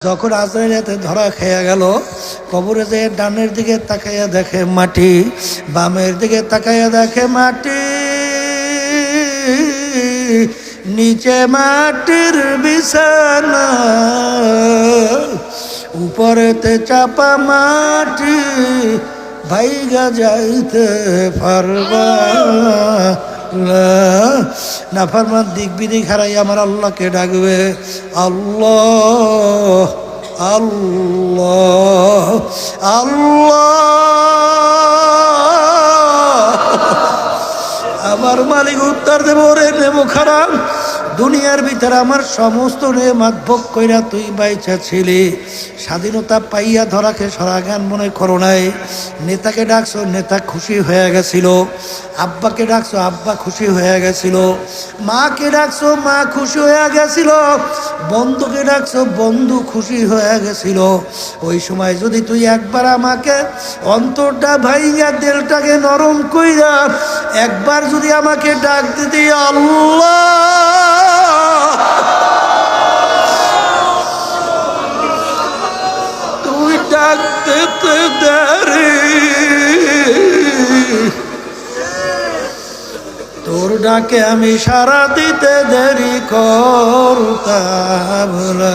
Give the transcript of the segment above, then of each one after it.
যখন আজরাইল ধরা খেয়ে গেল, কবরে যে ডানের দিকে তাকাইয়া দেখে মাটি, বামের দিকে তাকাইয়া দেখে মাটি, নিচে মাটির বিছানা, উপরেতে চাপা মাটি, ভাইগা যাইতে পারবা না। ফারমান দিক বিদিক হারাই আমার আল্লাহকে ডাকবে, আল্লাহ আল্লাহ আল্লাহ। আমার মালিক উত্তর দেব, রে নেমো খারাপ, দুনিয়ার ভিতরে আমার সমস্ত নেয়ামত ভোগ কইরা তুই বাইচা ছিলি, স্বাধীনতা পাইয়া ধরাকে সরাগান মনে করো নাই। নেতাকে ডাকছো, নেতা খুশি হয়ে গেছিল। আব্বাকে ডাকছো, আব্বা খুশি হয়ে গেছিল। মাকে ডাকছো, মা খুশি হয়ে গেছিল। বন্ধুকে ডাকছো, বন্ধু খুশি হয়ে গেছিল। ওই সময় যদি তুই একবার আমাকে অন্তরটা ভাইয়া দিলটাকে নরম কইরা একবার যদি আমাকে ডাক দিতি, আল্লাহ, তুই ডাক দিতে দেরি, তোর ডাকে আমি সারা দিতে দেরি করতাম না।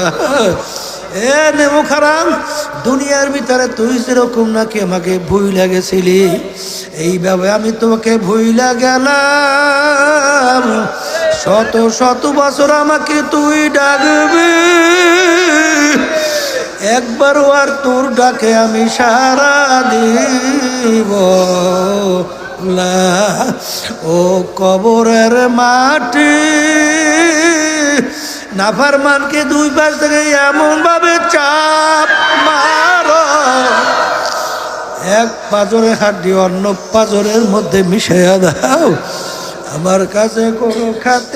এ নেমো খারাপ, দুনিয়ার ভিতরে তুই যেরকম নাকি আমাকে ভুইলা গেছিলি, এইভাবে আমি তোকে ভুইলা গেলাম। শত শত বছর আমাকে তুই ডাকবি, একবারও আর তোর ডাকে আমি সারা দিব না। ও কবরের মাটি, নাফরমানকে দুই পাশ থেকে এমন ভাবে চাপ মারো, এক পাজরে হাড্ডি অন্য পাজরের মধ্যে মিশাইয়া দাও। আমার কাছে কোনো খাতির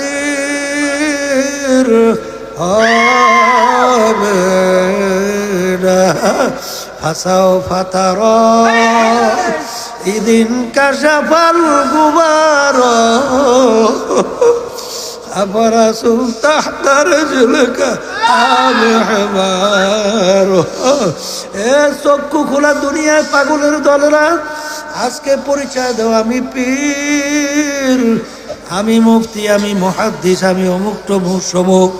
হবে না। ফাসাও ফাতার ইদিন কাশাফাল গুবার, আবরাসুল তাহতার ঝুলকা আলহামার। এ চক্ষু খোলা দুনিয়ায় পাগলের দলেরা, আজকে পরিচয় দাও, আমি পীর, আমি মুফতি, আমি মুহাদ্দিস, আমি অমুক তমুক সমুক।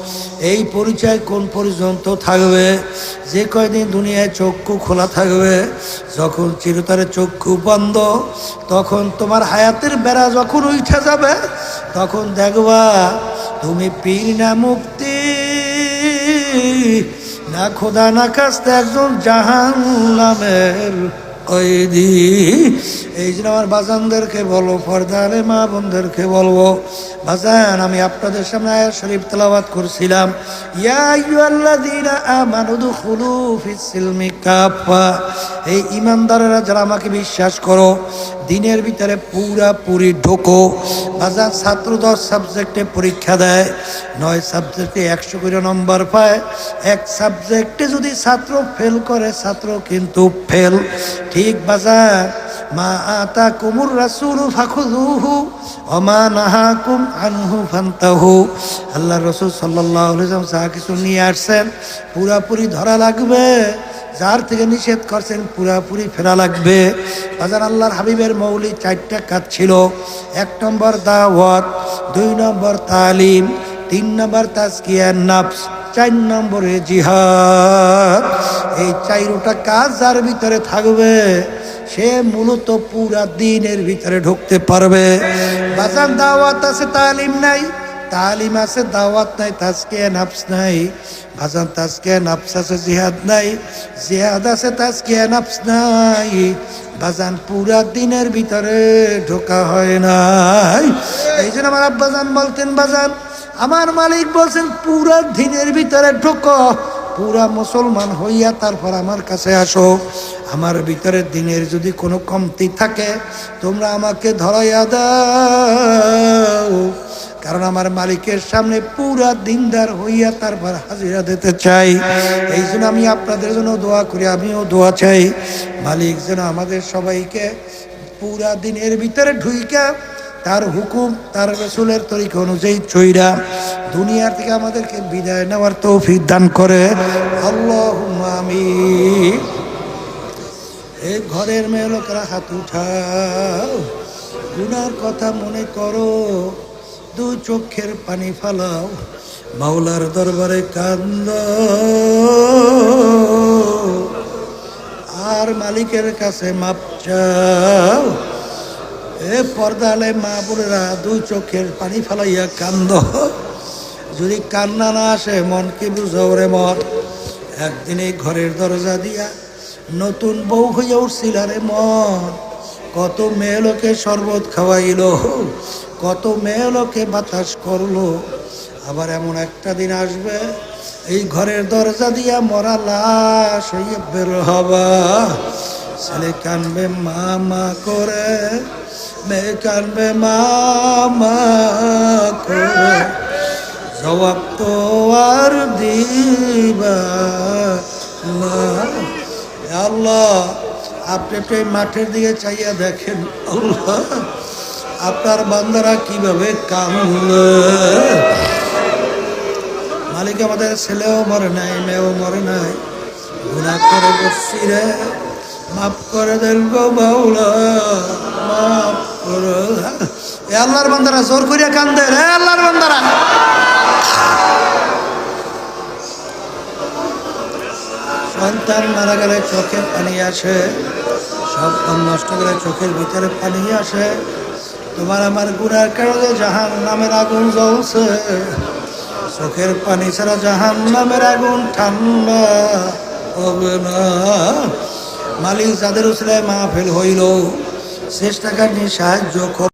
এই পরিচয় কোন পর্যন্ত থাকবে? যে কয়দিন দুনিয়ায় চক্ষু খোলা থাকবে, যখন চিরতরে চক্ষু বন্ধ, তখন তোমার হায়াতের বেড়া যখন উঠে যাবে, তখন দেখবা তুমি পীর না মুফতি না খোদা না কাস্তে একজন জাহান্নামের কয়েদি। এই জন্য আমার বাজানদেরকে বলবো, পর্দারে মা বোনদেরকে বলবো, বাজান আমি আপনাদের সামনে আয়াত শরীফ তেলাওয়াত করছিলাম, ইয়া আইয়ুহাল্লাযীনা আমানু দুখুলু ফিস সিলমি কাফা। এই ঈমানদারেরা যারা আমাকে বিশ্বাস করো, দিনের ভিতরে পুরাপুরি ঢোকো। বাজান ছাত্র 10 সাবজেক্টে পরীক্ষা দেয়, 9 সাবজেক্টে 100 করে নম্বর পায়। এক সাবজেক্টে যদি ছাত্র ফেল করে, ছাত্র কিন্তু ফেল। ঠিক বাজার, মা আতাকুমুর রাসূলু ফাখুযুহু ওয়া মা নাহাকুম আনহু ফান্তাহু। আল্লাহর রাসূল সাল্লাল্লাহু আলাইহি ওয়াসাল্লাম যা কিছু নিয়ে আসছেন পুরাপুরি ধরা লাগবে, যার থেকে নিষেধ করছেন পুরাপুরি ফেরা লাগবে। বাজার আল্লাহর হাবিবের মৌলিক 4টা কাজ ছিল। 1 নম্বর দাওয়াত, 2 নম্বর তালিম, 3 নম্বর তাজকিয়া নফস, 4 নম্বরে জিহাদ। এই 4টা কাজ যার ভিতরে থাকবে, সে মূলত পুরা দিনের ভিতরে ঢুকতে পারবে। বাজার দাওয়াত আছে, তালিম নাই, তালিম আছে, দাওয়াত নাই, তাজকিয়া নফস নাই। বাজান তাজকিয়া নফস আছে, জিহাদ নাই, জিহাদ আছে, তাজকিয়া নফস নাই। বাজান পুরা দিনের ভিতরে ঢোকা হয় নাই। এই জন্য আমার আব্বাজান বলতেন, বাজান আমার মালিক বলছেন পুরা দিনের ভিতরে ঢোকো, পুরা মুসলমান হইয়া তারপর আমার কাছে আসো। আমার ভিতরে দিনের যদি কোনো কমতি থাকে, তোমরা আমাকে ধরাইয়া দাও, কারণ আমার মালিকের সামনে পুরা দিনদার হইয়া তারপর হাজিরা দিতে চাই। এই জন্য আমি আপনাদের জন্য দোয়া করি, আমিও দোয়া চাই, মালিক যেন আমাদের সবাইকে পুরা দিনের ভিতরে ঢুইকা তার হুকুম, তার রাসূলের তরিকা অনুযায়ী চইরা দুনিয়ার থেকে আমাদেরকে বিদায় নেওয়ার তৌফিক দান করে আল্লাহুম্মা আমিন। এই ঘরের মেয়ে লোকেরা হাত উঠাও, গুনার কথা মনে করো, দুই চোখের পানি ফালাও, মাওলার দরবারে কান্দ আর মালিকের কাছে মাপ চাও। এ পর্দালে মা বোনেরা দুই চোখের পানি ফালাইয়া কান্দ। যদি কান্না না আসে মনকে বুঝাও রে মন, একদিন এই ঘরের দরজা দিয়া নতুন বউ হইয়া উঠছিল রে মন। কত মেয়ে লোকে শরবত খাওয়াইলো, কত মেয়ে লোকে বাতাস করলো। আবার এমন একটা দিন আসবে এই ঘরের দরজা দিয়া মরা লাশ হইয়া বের হবা। ছেলে কানবে মামা করে, মেয়ে কানবে মামা করে, জবাব তো আর দিবা না। আল্লাহ আপনি একটু এই মাঠের দিকে চাইয়া দেখেন আল্লাহ, আপনার বান্দারা কিভাবে কামলে। মালিক আমাদের ছেলেও মরে নাই, মেয়েও মরে নাই, গুনাহ করে বসছি রে, মাফ করে দেন গো বাউলা, মাফ করে। এ আল্লাহর বান্দারা জোর করিয়া কান্দে রে আল্লাহর বান্দারা। সন্তান মারা গেলে চোখে পানি আসে, সব নষ্ট করে চোখের ভিতরে পানি আসে। তোমার আমার গুনার কারণে জাহান্নামের আগুন জ্বলছে, চোখের পানি ছাড়া জাহান্নামের আগুন ঠান্ডা হবে না। মালিক যাদের উসিলায় মাহফিল হইল, চেষ্টা কার সাহায্য কর।